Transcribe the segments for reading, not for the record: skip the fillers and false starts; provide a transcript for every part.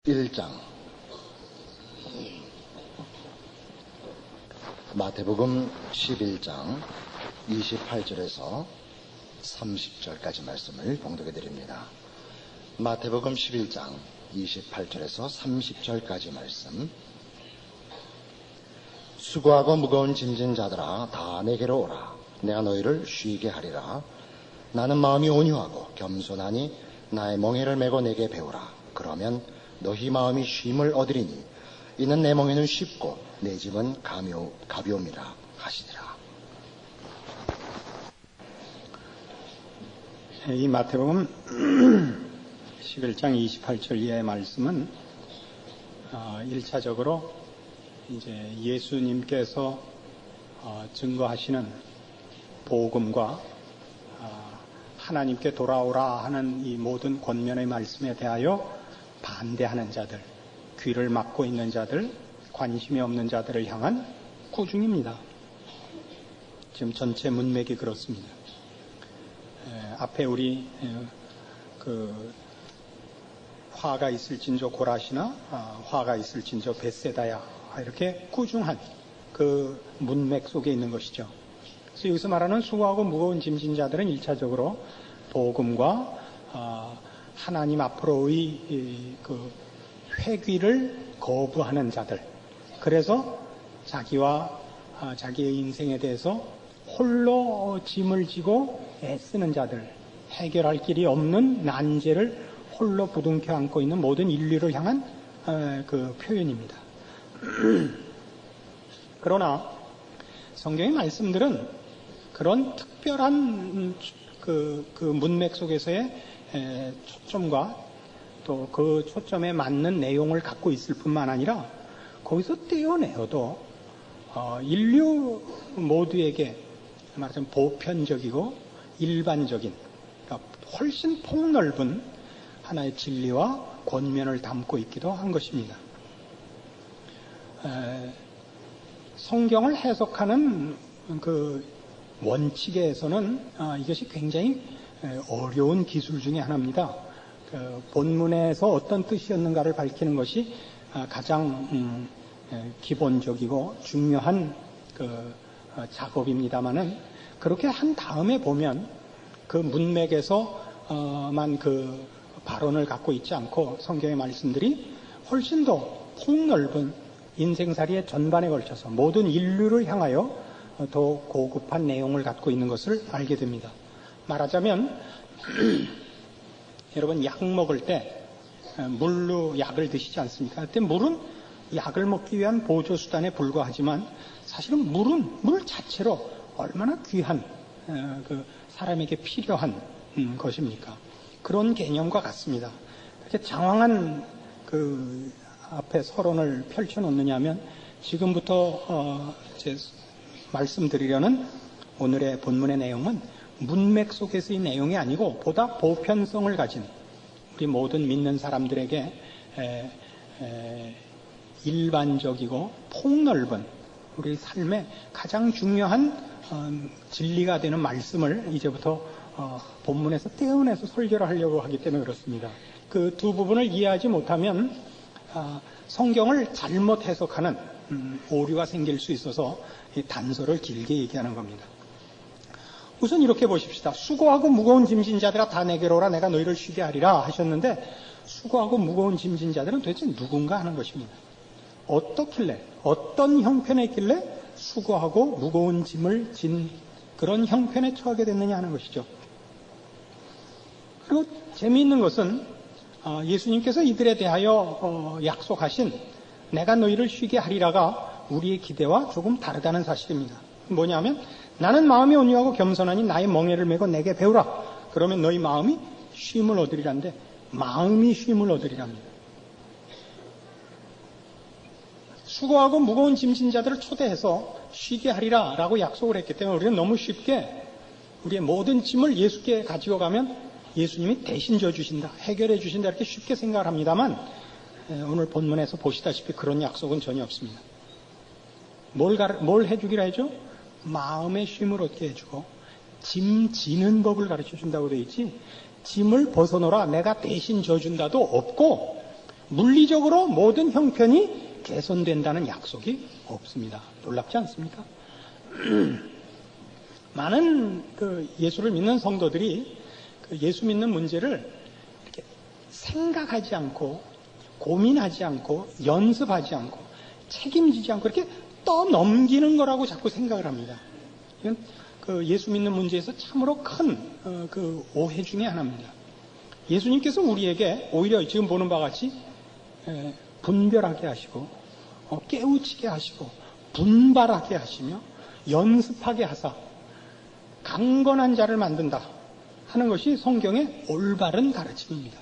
1장 마태복음 11장 28절에서 30절까지 말씀을 봉독해 드립니다. 마태복음 11장 28절에서 30절까지 말씀. 수고하고 무거운 짐진 자들아 다 내게로 오라. 내가 너희를 쉬게 하리라. 나는 마음이 온유하고 겸손하니 나의 멍에를 메고 내게 배우라. 그러면 너희 마음이 쉼을 얻으리니 이는 내 멍에는 쉽고 내 짐은 가벼움이라 하시니라. 이 마태복음 11장 28절 이하의 말씀은 1차적으로 이제 예수님께서 증거하시는 복음과 하나님께 돌아오라 하는 이 모든 권면의 말씀에 대하여 반대하는 자들, 귀를 막고 있는 자들, 관심이 없는 자들을 향한 꾸중입니다. 지금 전체 문맥이 그렇습니다. 앞에 우리 화가 있을진저 고라시나 화가 있을진저 벳세다야 이렇게 꾸중한 그 문맥 속에 있는 것이죠. 그래서 여기서 말하는 수고하고 무거운 짐진 자들은 1차적으로 복음과 하나님 앞으로의 그 회귀를 거부하는 자들, 그래서 자기와 자기의 인생에 대해서 홀로 짐을 지고 애쓰는 자들, 해결할 길이 없는 난제를 홀로 부둥켜 안고 있는 모든 인류를 향한 그 표현입니다. 그러나 성경의 말씀들은 그런 특별한 그 문맥 속에서의 초점과 또 그 초점에 맞는 내용을 갖고 있을 뿐만 아니라 거기서 떼어내어도 인류 모두에게 말하자면 보편적이고 일반적인, 그러니까 훨씬 폭넓은 하나의 진리와 권면을 담고 있기도 한 것입니다. 성경을 해석하는 그 원칙에서는 이것이 굉장히 어려운 기술 중에 하나입니다. 본문에서 어떤 뜻이었는가를 밝히는 것이 가장 기본적이고 중요한 그 작업입니다만은, 그렇게 한 다음에 보면 그 문맥에서만 그 발언을 갖고 있지 않고 성경의 말씀들이 훨씬 더 폭넓은 인생살이의 전반에 걸쳐서 모든 인류를 향하여 더 고급한 내용을 갖고 있는 것을 알게 됩니다. 말하자면 여러분 약 먹을 때 물로 약을 드시지 않습니까? 그때 물은 약을 먹기 위한 보조수단에 불과하지만 사실은 물은 물 자체로 얼마나 귀한 그 사람에게 필요한 것입니까? 그런 개념과 같습니다. 이렇게 장황한 그 앞에 서론을 펼쳐놓느냐 하면 지금부터 제 말씀드리려는 오늘의 본문의 내용은 문맥 속에서의 내용이 아니고 보다 보편성을 가진 우리 모든 믿는 사람들에게 일반적이고 폭넓은 우리 삶의 가장 중요한 진리가 되는 말씀을 이제부터 본문에서 떼어내서 설교를 하려고 하기 때문에 그렇습니다. 그 두 부분을 이해하지 못하면 성경을 잘못 해석하는 오류가 생길 수 있어서 이 단서를 길게 얘기하는 겁니다. 우선 이렇게 보십시다. 수고하고 무거운 짐진 자들아 다 내게로 오라. 내가 너희를 쉬게 하리라 하셨는데, 수고하고 무거운 짐진 자들은 도대체 누군가 하는 것입니다. 어떻길래, 어떤 형편에 있길래 수고하고 무거운 짐을 진 그런 형편에 처하게 됐느냐 하는 것이죠. 그리고 재미있는 것은 예수님께서 이들에 대하여 약속하신 내가 너희를 쉬게 하리라가 우리의 기대와 조금 다르다는 사실입니다. 뭐냐면 나는 마음이 온유하고 겸손하니 나의 멍에를 메고 내게 배우라. 그러면 너희 마음이 쉼을 얻으리란데, 마음이 쉼을 얻으리랍니다. 수고하고 무거운 짐진 자들을 초대해서 쉬게 하리라 라고 약속을 했기 때문에 우리는 너무 쉽게 우리의 모든 짐을 예수께 가지고 가면 예수님이 대신 져주신다, 해결해 주신다 이렇게 쉽게 생각을 합니다만, 오늘 본문에서 보시다시피 그런 약속은 전혀 없습니다. 뭘 해주기라 하죠? 마음의 쉼을 얻게 해주고 짐 지는 법을 가르쳐 준다고 되어 있지, 짐을 벗어놓으라 내가 대신 져준다도 없고, 물리적으로 모든 형편이 개선된다는 약속이 없습니다. 놀랍지 않습니까? 많은 예수를 믿는 성도들이 예수 믿는 문제를 이렇게 생각하지 않고 고민하지 않고 연습하지 않고 책임지지 않고 이렇게 떠넘기는 거라고 자꾸 생각을 합니다. 이건 예수 믿는 문제에서 참으로 큰 오해 중에 하나입니다. 예수님께서 우리에게 오히려 지금 보는 바와 같이 분별하게 하시고 깨우치게 하시고 분발하게 하시며 연습하게 하사 강건한 자를 만든다 하는 것이 성경의 올바른 가르침입니다.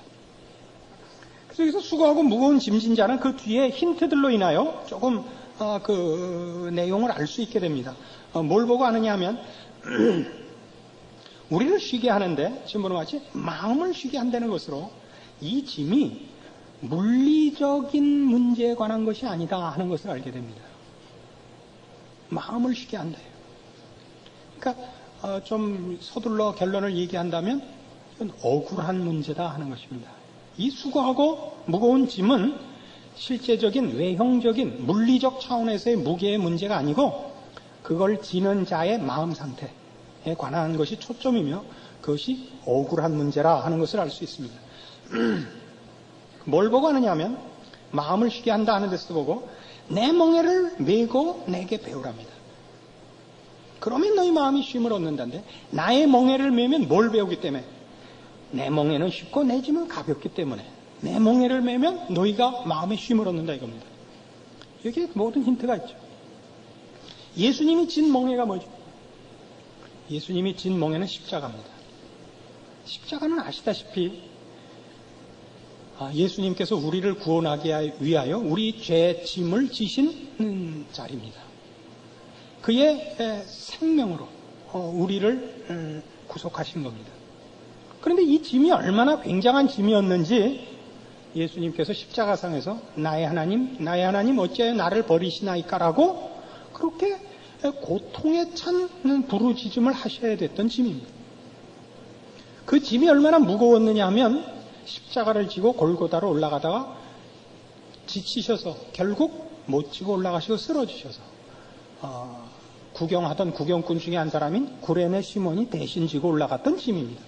그래서 여기서 수고하고 무거운 짐진 자는 그 뒤에 힌트들로 인하여 조금 그 내용을 알 수 있게 됩니다. 뭘 보고 아느냐 하면 우리를 쉬게 하는데 지금 보는 것 같이 마음을 쉬게 한다는 것으로 이 짐이 물리적인 문제에 관한 것이 아니다 하는 것을 알게 됩니다. 마음을 쉬게 한다. 그러니까 좀 서둘러 결론을 얘기한다면 이건 억울한 문제다 하는 것입니다. 이 수고하고 무거운 짐은 실제적인 외형적인 물리적 차원에서의 무게의 문제가 아니고 그걸 지는 자의 마음 상태에 관한 것이 초점이며 그것이 억울한 문제라 하는 것을 알 수 있습니다. 뭘 보고 하느냐 하면 마음을 쉬게 한다 하는 데서 보고 내 멍에를 메고 내게 배우랍니다. 그러면 너희 마음이 쉼을 얻는다는데 나의 멍에를 메면 뭘 배우기 때문에? 내 멍에는 쉽고 내 짐은 가볍기 때문에 내 멍에를 메면 너희가 마음의 쉼을 얻는다 이겁니다. 여기에 모든 힌트가 있죠. 예수님이 진 멍에가 뭐죠? 예수님이 진 멍에는 십자가입니다. 십자가는 아시다시피 예수님께서 우리를 구원하기 위하여 우리 죄 짐을 지신 자리입니다. 그의 생명으로 우리를 구속하신 겁니다. 그런데 이 짐이 얼마나 굉장한 짐이었는지 예수님께서 십자가상에서 나의 하나님 어찌하여 나를 버리시나이까라고 그렇게 고통에 찬 부르짖음을 하셔야 됐던 짐입니다. 그 짐이 얼마나 무거웠느냐 하면 십자가를 지고 골고다로 올라가다가 지치셔서 결국 못 지고 올라가시고 쓰러지셔서 구경하던 구경꾼 중에 한 사람인 구레네 시몬이 대신 지고 올라갔던 짐입니다.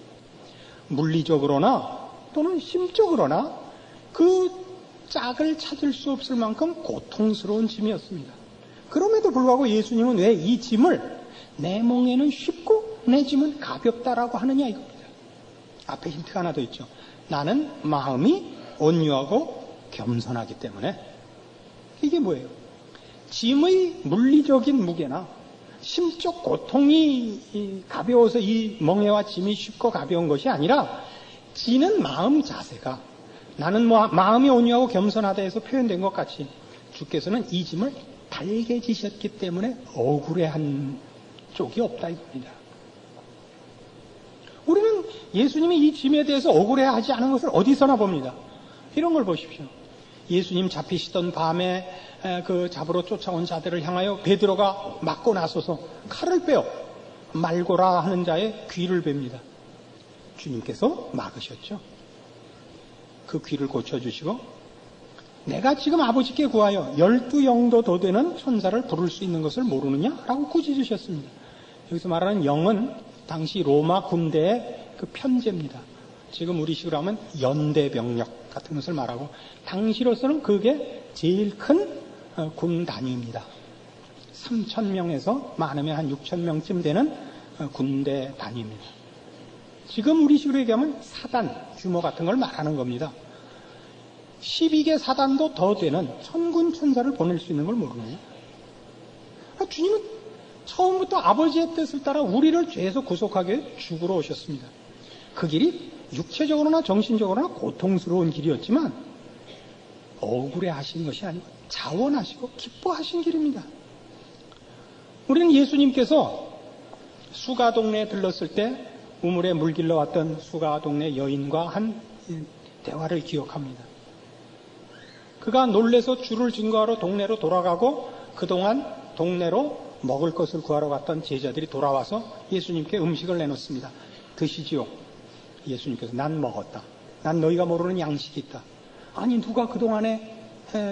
물리적으로나 또는 심적으로나 그 짝을 찾을 수 없을 만큼 고통스러운 짐이었습니다. 그럼에도 불구하고 예수님은 왜 이 짐을 내 멍에는 쉽고 내 짐은 가볍다라고 하느냐 이겁니다. 앞에 힌트가 하나 더 있죠. 나는 마음이 온유하고 겸손하기 때문에. 이게 뭐예요? 짐의 물리적인 무게나 심적 고통이 가벼워서 이 멍에와 짐이 쉽고 가벼운 것이 아니라 지는 마음 자세가 나는 마음이 온유하고 겸손하다 해서 표현된 것 같이 주께서는 이 짐을 달게 지셨기 때문에 억울해한 쪽이 없다 이겁니다. 우리는 예수님이 이 짐에 대해서 억울해하지 않은 것을 어디서나 봅니다. 이런 걸 보십시오. 예수님 잡히시던 밤에 그 잡으러 쫓아온 자들을 향하여 베드로가 맞고 나서서 칼을 빼어 말고라 하는 자의 귀를 뱁니다. 주님께서 막으셨죠. 그 귀를 고쳐주시고 내가 지금 아버지께 구하여 12영도 더 되는 천사를 부를 수 있는 것을 모르느냐라고 꾸짖으셨습니다. 여기서 말하는 영은 당시 로마 군대의 그 편제입니다. 지금 우리식으로 하면 연대병력 같은 것을 말하고 당시로서는 그게 제일 큰 군 단위입니다. 3,000명에서 많으면 한 6,000명쯤 되는 군대 단위입니다. 지금 우리식으로 얘기하면 사단 규모 같은 걸 말하는 겁니다. 12개 사단도 더 되는 천군 천사를 보낼 수 있는 걸 모르네요. 주님은 처음부터 아버지의 뜻을 따라 우리를 죄에서 구속하기 위해 죽으러 오셨습니다. 그 길이 육체적으로나 정신적으로나 고통스러운 길이었지만 억울해 하신 것이 아니고 자원하시고 기뻐하신 길입니다. 우리는 예수님께서 수가 동네에 들렀을 때 우물에 물 길러 왔던 수가 동네 여인과 한 대화를 기억합니다. 그가 놀래서 주를 증거하러 동네로 돌아가고 그동안 동네로 먹을 것을 구하러 갔던 제자들이 돌아와서 예수님께 음식을 내놓습니다. 드시지요. 예수님께서 난 먹었다. 난 너희가 모르는 양식이 있다. 아니 누가 그동안에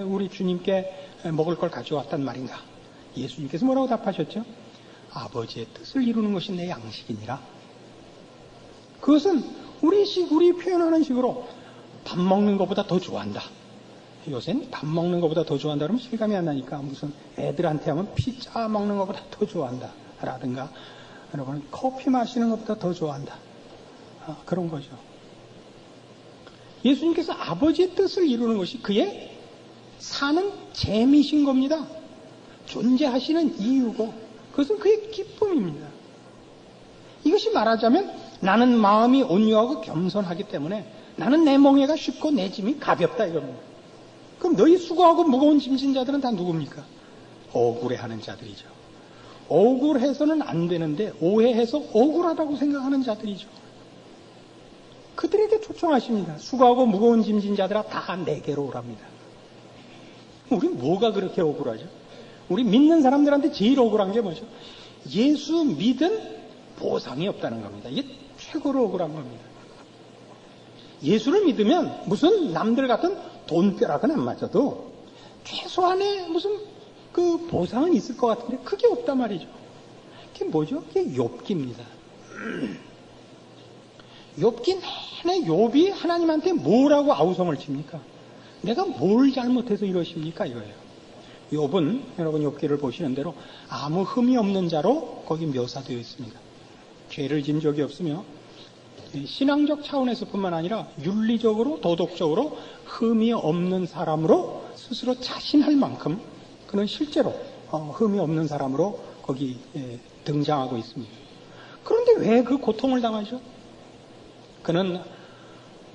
우리 주님께 먹을 걸 가져왔단 말인가? 예수님께서 뭐라고 답하셨죠? 아버지의 뜻을 이루는 것이 내 양식이니라. 그것은 우리 표현하는 식으로 밥 먹는 것보다 더 좋아한다. 요새는 밥 먹는 것보다 더 좋아한다 그러면 실감이 안 나니까 무슨 애들한테 하면 피자 먹는 것보다 더 좋아한다 라든가 여러분 커피 마시는 것보다 더 좋아한다. 그런 거죠. 예수님께서 아버지의 뜻을 이루는 것이 그의 사는 재미신 겁니다. 존재하시는 이유고 그것은 그의 기쁨입니다. 이것이 말하자면 나는 마음이 온유하고 겸손하기 때문에 나는 내 멍에가 쉽고 내 짐이 가볍다 이겁니다. 그럼 너희 수고하고 무거운 짐진 자들은 다 누굽니까? 억울해하는 자들이죠. 억울해서는 안 되는데 오해해서 억울하다고 생각하는 자들이죠. 그들에게 초청하십니다. 수고하고 무거운 짐진 자들아 다 내게로 오랍니다. 우리 뭐가 그렇게 억울하죠? 우리 믿는 사람들한테 제일 억울한 게 뭐죠? 예수 믿은 보상이 없다는 겁니다. 이게 최고로 억울한 겁니다. 예수를 믿으면 무슨 남들 같은 돈벼락은 안 맞아도 최소한의 무슨 그 보상은 있을 것 같은데 그게 없단 말이죠. 그게 뭐죠? 그게 욥기입니다. 욥기 내내 욥이 하나님한테 뭐라고 아우성을 칩니까? 내가 뭘 잘못해서 이러십니까? 이거예요. 욥은 여러분 욥기를 보시는 대로 아무 흠이 없는 자로 거기 묘사되어 있습니다. 죄를 진 적이 없으며 신앙적 차원에서뿐만 아니라 윤리적으로 도덕적으로 흠이 없는 사람으로 스스로 자신할 만큼 그는 실제로 흠이 없는 사람으로 거기 등장하고 있습니다. 그런데 왜 그 고통을 당하죠? 그는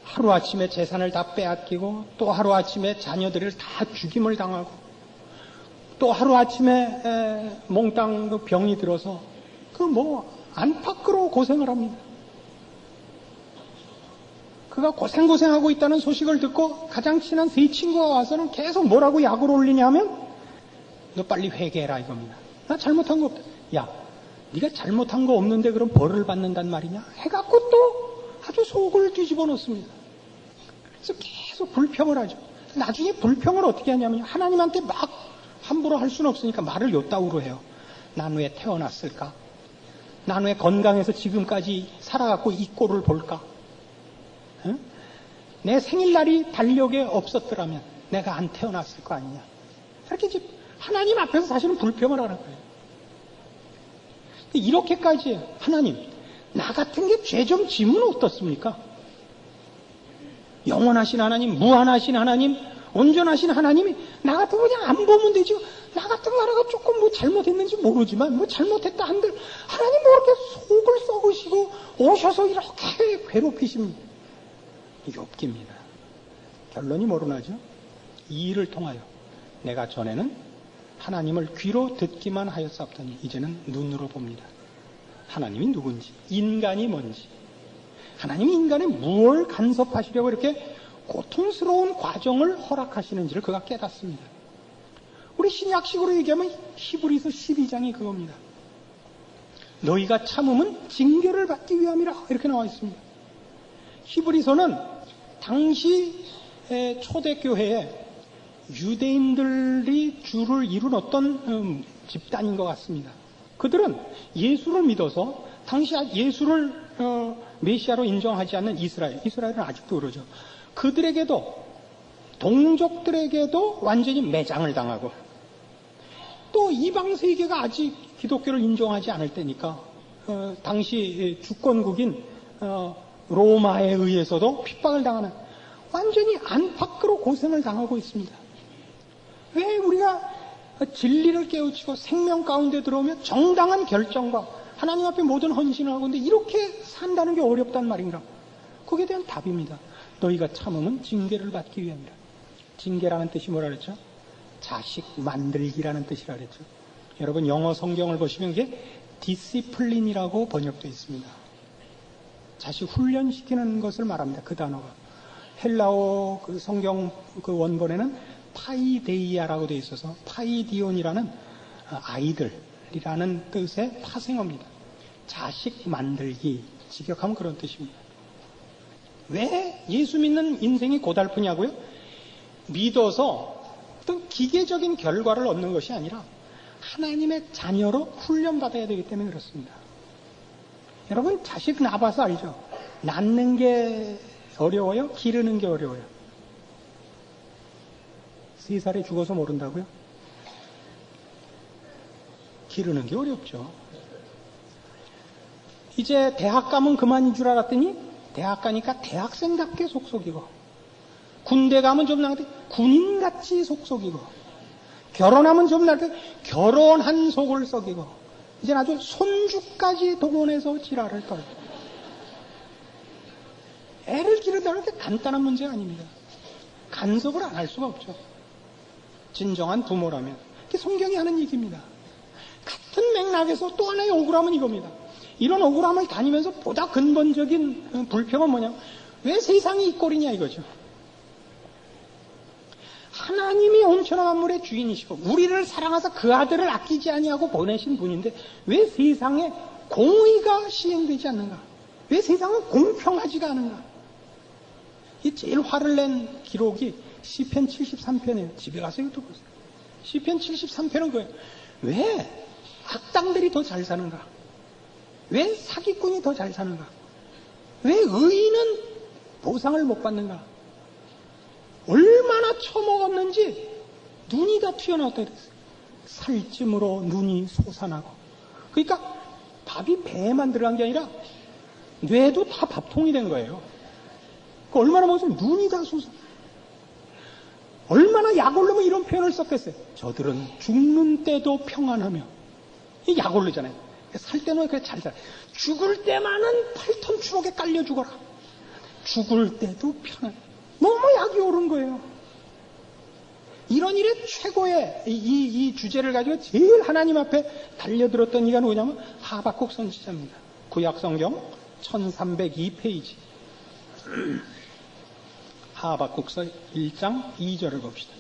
하루아침에 재산을 다 빼앗기고 또 하루아침에 자녀들을 다 죽임을 당하고 또 하루아침에 몽땅 병이 들어서 안팎으로 고생을 합니다. 그가 고생하고 있다는 소식을 듣고 가장 친한 세 친구가 와서는 계속 뭐라고 약을 올리냐면 너 빨리 회개해라 이겁니다. 나 잘못한 거 없다. 야, 네가 잘못한 거 없는데 그럼 벌을 받는단 말이냐? 해갖고 또 아주 속을 뒤집어 놓습니다. 그래서 계속 불평을 하죠. 나중에 불평을 어떻게 하냐면요. 하나님한테 막 함부로 할 수는 없으니까 말을 요따구로 해요. 난 왜 태어났을까? 난 왜 건강해서 지금까지 살아갖고 이 꼴을 볼까? 응? 내 생일날이 달력에 없었더라면 내가 안 태어났을 거 아니냐. 이렇게 이제 하나님 앞에서 사실은 불평을 하는 거예요. 이렇게까지 하나님, 나 같은 게 죄 좀 지면 어떻습니까? 영원하신 하나님, 무한하신 하나님, 온전하신 하나님이 나 같은 거 그냥 안 보면 되지. 나 같은 거 하나가 조금 뭐 잘못했는지 모르지만 뭐 잘못했다 한들 하나님 뭐 이렇게 속을 썩으시고 오셔서 이렇게 괴롭히십니다. 욥기입니다. 결론이 뭐로 나죠? 이 일을 통하여 내가 전에는 하나님을 귀로 듣기만 하였사옵더니 이제는 눈으로 봅니다. 하나님이 누군지, 인간이 뭔지, 하나님이 인간에 무엇을 간섭하시려고 이렇게 고통스러운 과정을 허락하시는지를 그가 깨닫습니다. 우리 신약식으로 얘기하면 히브리서 12장이 그겁니다. 너희가 참음은 징계를 받기 위함이라 이렇게 나와 있습니다. 히브리서는 당시 초대교회에 유대인들이 주를 이룬 어떤 집단인 것 같습니다. 그들은 예수를 믿어서 당시 예수를 메시아로 인정하지 않는 이스라엘은 아직도 그러죠. 그들에게도 동족들에게도 완전히 매장을 당하고 또 이방 세계가 아직 기독교를 인정하지 않을 때니까 당시 주권국인 로마에 의해서도 핍박을 당하는 완전히 안팎으로 고생을 당하고 있습니다. 왜 우리가 진리를 깨우치고 생명 가운데 들어오면 정당한 결정과 하나님 앞에 모든 헌신을 하고 있는데 이렇게 산다는 게 어렵단 말인가? 거기에 대한 답입니다. 너희가 참음은 징계를 받기 위함이라. 징계라는 뜻이 뭐라 그랬죠? 자식 만들기라는 뜻이라 그랬죠. 여러분 영어 성경을 보시면 이게 디시플린이라고 번역되어 있습니다. 자식 훈련시키는 것을 말합니다. 그 단어가. 헬라어 그 성경 그 원본에는 파이데이아라고 되어 있어서 파이디온이라는 아이들이라는 뜻의 파생어입니다. 자식 만들기, 직역하면 그런 뜻입니다. 왜 예수 믿는 인생이 고달프냐고요? 믿어서 어떤 기계적인 결과를 얻는 것이 아니라 하나님의 자녀로 훈련받아야 되기 때문에 그렇습니다. 여러분 자식 낳아봐서 알죠? 낳는 게 어려워요? 기르는 게 어려워요? 3살에 죽어서 모른다고요? 기르는 게 어렵죠. 이제 대학 가면 그만인 줄 알았더니 대학 가니까 대학생답게 속속이고, 군대 가면 좀 나한테 군인같이 속속이고, 결혼하면 좀 나한테 결혼한 속을 썩이고, 이제 아주 손주까지 동원해서 지랄을 떨고. 애를 기른다는 게 간단한 문제가 아닙니다. 간섭을 안 할 수가 없죠. 진정한 부모라면. 그게 성경이 하는 얘기입니다. 같은 맥락에서 또 하나의 억울함은 이겁니다. 이런 억울함을 다니면서 보다 근본적인 불평은 뭐냐면, 왜 세상이 이 꼴이냐 이거죠. 하나님이 온천한 만물의 주인이시고 우리를 사랑하사 그 아들을 아끼지 아니하고 보내신 분인데 왜 세상에 공의가 시행되지 않는가? 왜 세상은 공평하지가 않은가? 이 제일 화를 낸 기록이 시편 73편이에요. 집에 가서 이것도 보세요. 시편 73편은 그거예요. 왜 악당들이 더 잘 사는가? 왜 사기꾼이 더 잘 사는가? 왜 의인은 보상을 못 받는가? 얼마나 처먹었는지 눈이 다 튀어나왔다 그랬어요. 살찜으로 눈이 솟아나고. 그러니까 밥이 배에만 들어간 게 아니라 뇌도 다 밥통이 된 거예요. 얼마나 먹었으면 눈이 다 솟아. 얼마나 약 올르면 이런 표현을 썼겠어요. 저들은 죽는 때도 평안하며. 이 약 올르잖아요. 살 때는 그래 잘 살아. 죽을 때만은 8톤 추록에 깔려 죽어라. 죽을 때도 편안해. 너무 약이 오른 거예요. 이런 일에 최고의 이 주제를 가지고 제일 하나님 앞에 달려들었던 이가 누구냐면 하박국 선지자입니다. 구약성경 1302페이지. 하박국서 1장 2절을 봅시다.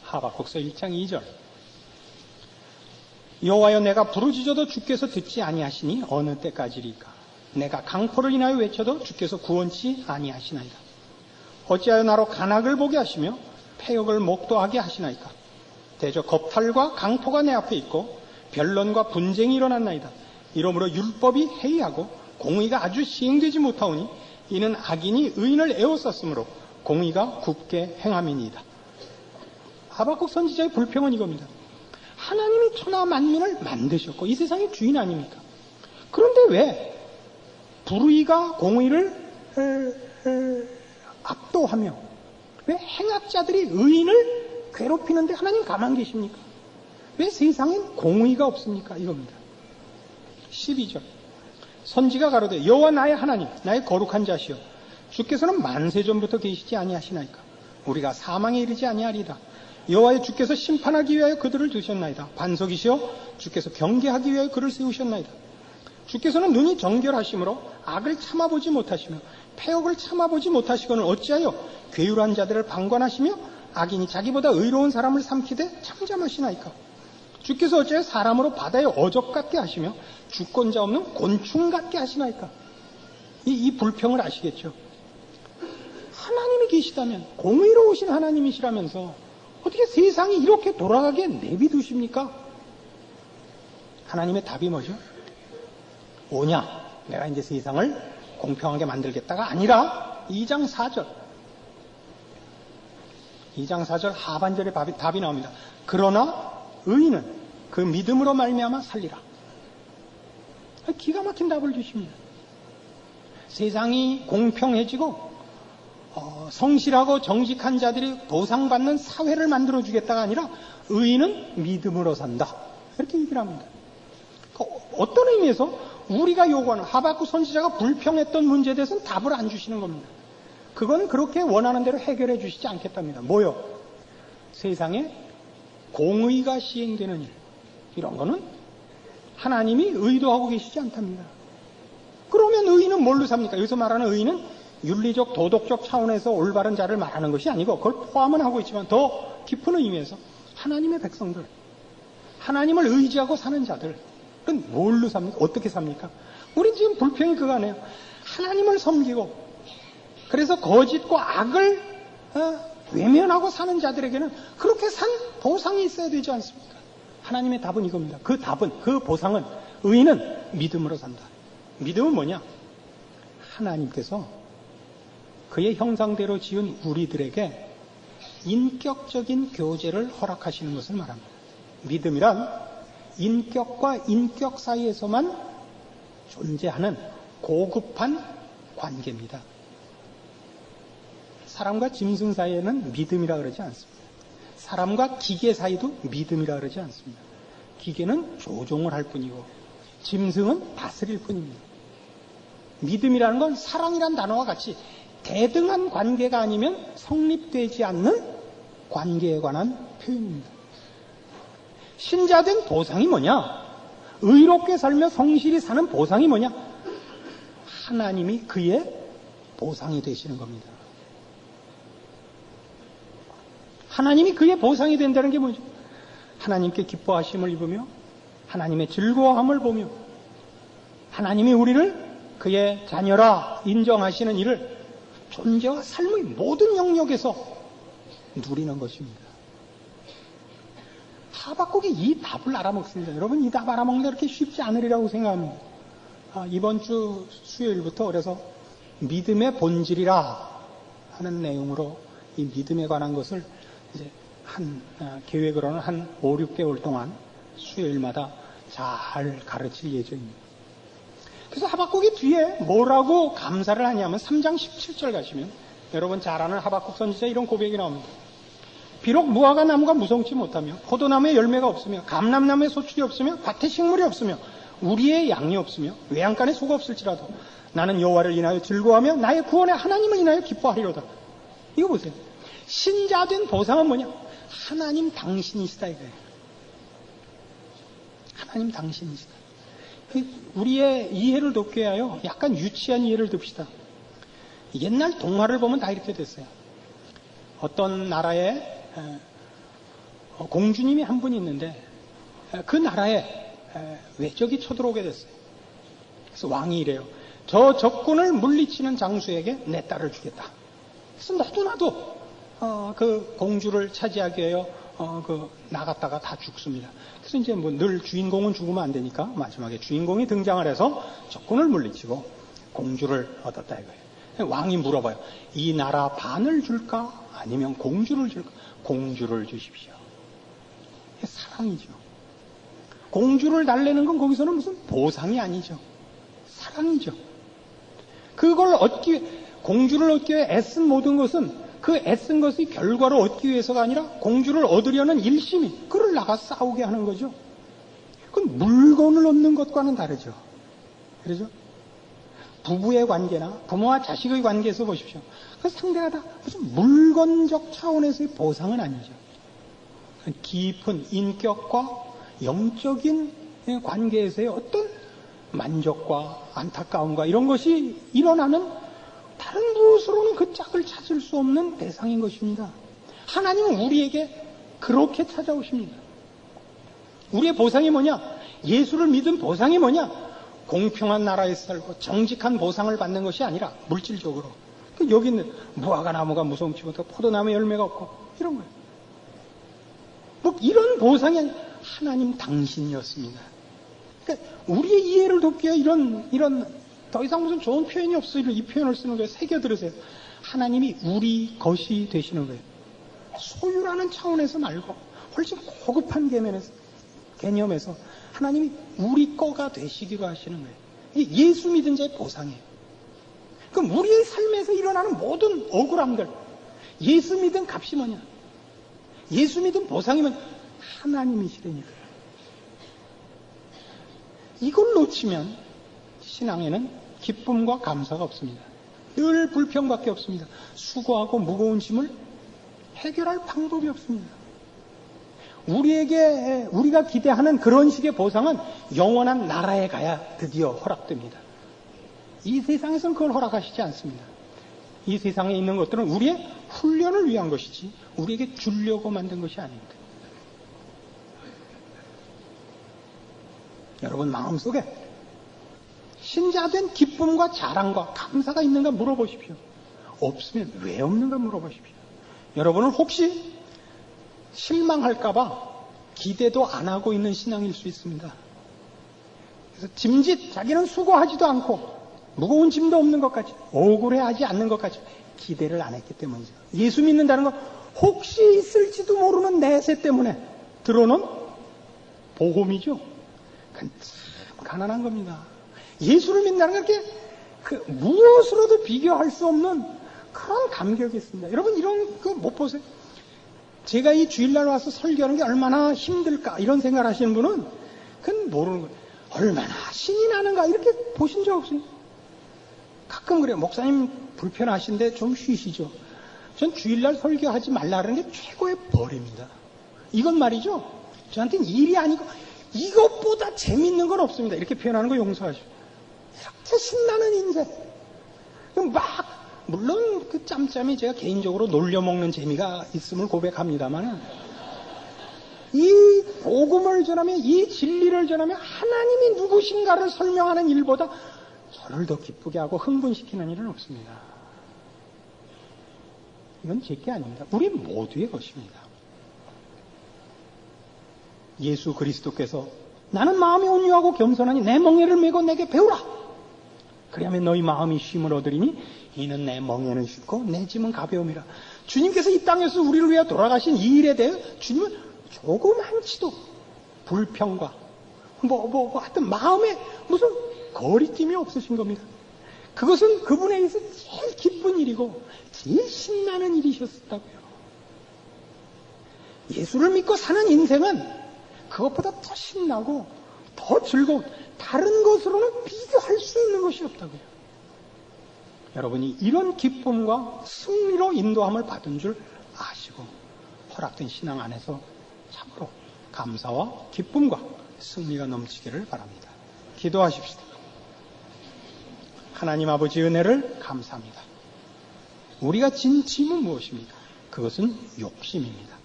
하박국서 1장 2절. 여호와여, 내가 부르짖어도 주께서 듣지 아니하시니 어느 때까지리까? 내가 강포를 인하여 외쳐도 주께서 구원치 아니하시나이다. 어찌하여 나로 간악을 보게 하시며 패역을 목도하게 하시나이까? 대저 겁탈과 강포가 내 앞에 있고 변론과 분쟁이 일어났나이다. 이러므로 율법이 해이하고 공의가 아주 시행되지 못하오니 이는 악인이 의인을 에워쌌으므로 공의가 굽게 행함이니이다. 하박국 선지자의 불평은 이겁니다. 하나님이 천하 만민을 만드셨고 이 세상의 주인 아닙니까? 그런데 왜 불의가 공의를 압도하며 왜 행악자들이 의인을 괴롭히는데 하나님 가만 계십니까? 왜 세상엔 공의가 없습니까? 이겁니다. 12절. 선지가 가로되 여호와 나의 하나님 나의 거룩한 자시여 주께서는 만세전부터 계시지 아니하시나이까? 우리가 사망에 이르지 아니하리이다. 여호와의 주께서 심판하기 위하여 그들을 두셨나이다. 반석이시여 주께서 경계하기 위하여 그를 세우셨나이다. 주께서는 눈이 정결하심으로 악을 참아보지 못하시며 패역을 참아보지 못하시거늘 어찌하여 괴율한 자들을 방관하시며 악인이 자기보다 의로운 사람을 삼키되 잠잠하시나이까? 주께서 어찌하여 사람으로 바다의 어적 같게 하시며 주권자 없는 곤충 같게 하시나이까? 이 불평을 아시겠죠? 하나님이 계시다면 공의로우신 하나님이시라면서 어떻게 세상이 이렇게 돌아가게 내비두십니까? 하나님의 답이 뭐죠? 오냐? 내가 이제 세상을 공평하게 만들겠다가 아니라 2장 4절. 2장 4절 하반절에 답이 나옵니다. 그러나 의인은 그 믿음으로 말미암아 살리라. 기가 막힌 답을 주십니다. 세상이 공평해지고 성실하고 정직한 자들이 보상받는 사회를 만들어주겠다가 아니라 의인은 믿음으로 산다. 이렇게 얘기를 합니다. 어떤 의미에서 우리가 요구하는 하박국 선지자가 불평했던 문제에 대해서는 답을 안 주시는 겁니다. 그건 그렇게 원하는 대로 해결해 주시지 않겠답니다. 뭐요? 세상에 공의가 시행되는 일, 이런 거는 하나님이 의도하고 계시지 않답니다. 그러면 의인은 뭘로 삽니까? 여기서 말하는 의인은 윤리적 도덕적 차원에서 올바른 자를 말하는 것이 아니고 그걸 포함은 하고 있지만 더 깊은 의미에서 하나님의 백성들, 하나님을 의지하고 사는 자들은 뭘로 삽니까? 어떻게 삽니까? 우리 지금 불평이 그거 아니에요. 하나님을 섬기고 그래서 거짓과 악을 외면하고 사는 자들에게는 그렇게 산 보상이 있어야 되지 않습니까? 하나님의 답은 이겁니다. 그 답은, 그 보상은, 의인은 믿음으로 산다. 믿음은 뭐냐? 하나님께서 그의 형상대로 지은 우리들에게 인격적인 교제를 허락하시는 것을 말합니다. 믿음이란 인격과 인격 사이에서만 존재하는 고급한 관계입니다. 사람과 짐승 사이에는 믿음이라 그러지 않습니다. 사람과 기계 사이도 믿음이라 그러지 않습니다. 기계는 조종을 할 뿐이고 짐승은 다스릴 뿐입니다. 믿음이라는 건 사랑이란 단어와 같이 대등한 관계가 아니면 성립되지 않는 관계에 관한 표현입니다. 신자된 보상이 뭐냐? 의롭게 살며 성실히 사는 보상이 뭐냐? 하나님이 그의 보상이 되시는 겁니다. 하나님이 그의 보상이 된다는 게 뭐죠? 하나님께 기뻐하심을 입으며 하나님의 즐거워함을 보며 하나님이 우리를 그의 자녀라 인정하시는 일을 존재와 삶의 모든 영역에서 누리는 것입니다. 하박국이 이 답을 알아먹습니다. 여러분, 이 답 알아먹는 게 그렇게 쉽지 않으리라고 생각합니다. 이번 주 수요일부터 그래서 믿음의 본질이라 하는 내용으로 이 믿음에 관한 것을 이제 계획으로는 한 5, 6개월 동안 수요일마다 잘 가르칠 예정입니다. 그래서 하박국이 뒤에 뭐라고 감사를 하냐면 3장 17절 가시면 여러분 잘 아는 하박국 선지자 이런 고백이 나옵니다. 비록 무화과 나무가 무성치 못하며 포도나무에 열매가 없으며 감람나무에 소출이 없으며 밭에 식물이 없으며 우리의 양이 없으며 외양간에 소가 없을지라도 나는 여호와를 인하여 즐거워하며 나의 구원의 하나님을 인하여 기뻐하리로다. 이거 보세요. 신자된 보상은 뭐냐? 하나님 당신이시다 이거예요. 하나님 당신이시다. 우리의 이해를 돕게 하여 약간 유치한 이해를 둡시다. 옛날 동화를 보면 다 이렇게 됐어요. 어떤 나라에 공주님이 한 분이 있는데 그 나라에 외적이 쳐들어오게 됐어요. 그래서 왕이 이래요. 저 적군을 물리치는 장수에게 내 딸을 주겠다. 그래서 너도나도 그 공주를 차지하기 위하여 나갔다가 다 죽습니다. 그래서 이제 뭐 늘 주인공은 죽으면 안 되니까 마지막에 주인공이 등장을 해서 적군을 물리치고 공주를 얻었다 이거예요. 왕이 물어봐요. 이 나라 반을 줄까? 아니면 공주를 줄까? 공주를 주십시오. 이게 사랑이죠. 공주를 달래는 건 거기서는 무슨 보상이 아니죠. 사랑이죠. 그걸 공주를 얻기 위해 애쓴 모든 것은 그 애쓴 것의 결과를 얻기 위해서가 아니라 공주를 얻으려는 일심이 그를 나가 싸우게 하는 거죠. 그건 물건을 얻는 것과는 다르죠. 그렇죠? 부부의 관계나 부모와 자식의 관계에서 보십시오. 그 상대가 다 무슨 물건적 차원에서의 보상은 아니죠. 깊은 인격과 영적인 관계에서의 어떤 만족과 안타까움과 이런 것이 일어나는 다른 무엇으로는 그 짝을 찾을 수 없는 대상인 것입니다. 하나님은 우리에게 그렇게 찾아오십니다. 우리의 보상이 뭐냐? 예수를 믿은 보상이 뭐냐? 공평한 나라에 살고 정직한 보상을 받는 것이 아니라 물질적으로. 여기 있는 무화과 나무가 무성치 못하고 포도나무에 열매가 없고 이런 거예요. 뭐 이런 보상이 아니라 하나님 당신이었습니다. 그러니까 우리의 이해를 돕기 위해 이런 더 이상 무슨 좋은 표현이 없어요. 이 표현을 쓰는 거예요. 새겨 들으세요. 하나님이 우리 것이 되시는 거예요. 소유라는 차원에서 말고 훨씬 고급한 개념에서 하나님이 우리 거가 되시기로 하시는 거예요. 이게 예수 믿은 자의 보상이에요. 그럼 우리의 삶에서 일어나는 모든 억울함들, 예수 믿은 값이 뭐냐? 예수 믿은 보상이면 하나님이시라니까요. 이걸 놓치면 신앙에는 기쁨과 감사가 없습니다. 늘 불평밖에 없습니다. 수고하고 무거운 짐을 해결할 방법이 없습니다. 우리가 기대하는 그런 식의 보상은 영원한 나라에 가야 드디어 허락됩니다. 이 세상에서는 그걸 허락하시지 않습니다. 이 세상에 있는 것들은 우리의 훈련을 위한 것이지 우리에게 주려고 만든 것이 아닙니다. 여러분 마음속에 신자된 기쁨과 자랑과 감사가 있는가 물어보십시오. 없으면 왜 없는가 물어보십시오. 여러분은 혹시 실망할까봐 기대도 안 하고 있는 신앙일 수 있습니다. 그래서 짐짓, 자기는 수고하지도 않고 무거운 짐도 없는 것 같이, 억울해하지 않는 것 같이 기대를 안 했기 때문이죠. 예수 믿는다는 건 혹시 있을지도 모르는 내세 때문에 들어오는 보험이죠. 그건 참 가난한 겁니다. 예수를 믿는다는 게 무엇으로도 비교할 수 없는 그런 감격이 있습니다. 여러분 이런 거 못 보세요? 제가 이 주일날 와서 설교하는 게 얼마나 힘들까 이런 생각을 하시는 분은 그건 모르는 거예요. 얼마나 신이 나는가 이렇게 보신 적 없어요? 가끔 그래요. 목사님 불편하신데 좀 쉬시죠. 전 주일날 설교하지 말라는 게 최고의 벌입니다. 이건 말이죠. 저한테는 일이 아니고 이것보다 재밌는 건 없습니다. 이렇게 표현하는 거 용서하시오. 이렇게 신나는 인생. 물론 그 짬짬이 제가 개인적으로 놀려먹는 재미가 있음을 고백합니다만 이 복음을 전하며 이 진리를 전하며 하나님이 누구신가를 설명하는 일보다 저를 더 기쁘게 하고 흥분시키는 일은 없습니다. 이건 제 게 아닙니다. 우리 모두의 것입니다. 예수 그리스도께서 나는 마음이 온유하고 겸손하니 내 멍에를 메고 내게 배우라. 그리하면 너희 마음이 쉼을 얻으리니 이는 내 멍에는 쉽고 내 짐은 가벼움이라. 주님께서 이 땅에서 우리를 위해 돌아가신 이 일에 대해 주님은 조그만치도 불평과 하여튼 마음에 무슨 거리낌이 없으신 겁니다. 그것은 그분에 의해서 제일 기쁜 일이고 제일 신나는 일이셨다고요. 예수를 믿고 사는 인생은 그것보다 더 신나고 더 즐거운 다른 것으로는 비교할 수 있는 것이 없다고요. 여러분이 이런 기쁨과 승리로 인도함을 받은 줄 아시고 허락된 신앙 안에서 참으로 감사와 기쁨과 승리가 넘치기를 바랍니다. 기도하십시다. 하나님 아버지 은혜를 감사합니다. 우리가 진 짐은 무엇입니까? 그것은 욕심입니다.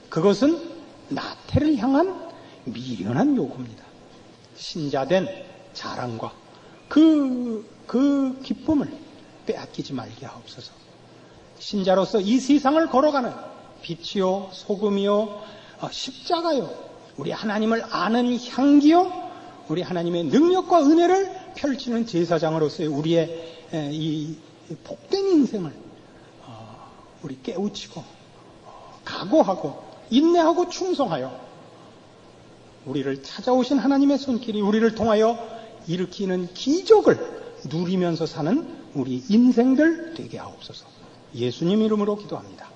그것은 나태를 향한 미련한 요구입니다. 신자된 자랑과 그 기쁨을 빼앗기지 말게 하옵소서. 신자로서 이 세상을 걸어가는 빛이요 소금이요 십자가요 우리 하나님을 아는 향기요 우리 하나님의 능력과 은혜를 펼치는 제사장으로서의 우리의 이 복된 인생을 우리 깨우치고 각오하고 인내하고 충성하여 우리를 찾아오신 하나님의 손길이 우리를 통하여 일으키는 기적을 누리면서 사는 우리 인생들 되게 하옵소서. 예수님 이름으로 기도합니다.